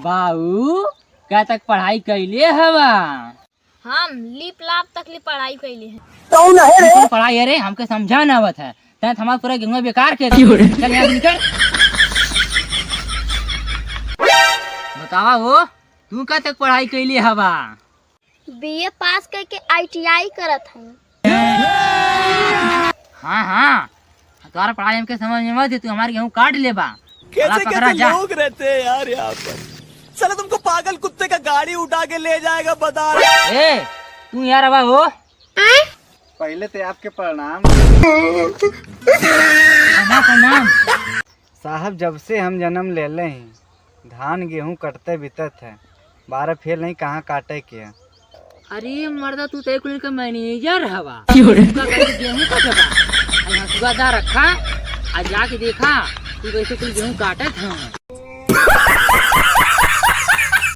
बाबू क्या तक पढ़ाई कैले हवा? हम लिप लाप तक ली पढ़ाई कैले हैं। तो पढ़ाई अरे हमके समझा न आवत है तैं हमारा पूरा गेहुआ बेकार के चल यहाँ से निकल। बतावा वो तू क्या तक पढ़ाई कैले हवा? बीए पास करके आईटीआई करत हूँ। हाँ हाँ तुम्हारा पढ़ाई हमके समझ में मत तू हमारे गेहूँ काट ले बा। कैसे कैसे लोग रहते हैं यार यहाँ पर। चलो तुमको पागल कुत्ते का गाड़ी उठा के ले जाएगा बता रहे। ए तू यार अब हो पहले तो आपके प्रणाम प्रणाम। साहब। जब से हम जन्म ले ले हैं धान गेहूं कटते बीतत है 12 फेल नहीं कहाँ काटे के। अरे मर्दा तू तो एक का मैनेजर हवा गेहूँ कटवा हसुआ रखा आज जाके देखा तू कैसे कुल गेहूँ काटत है।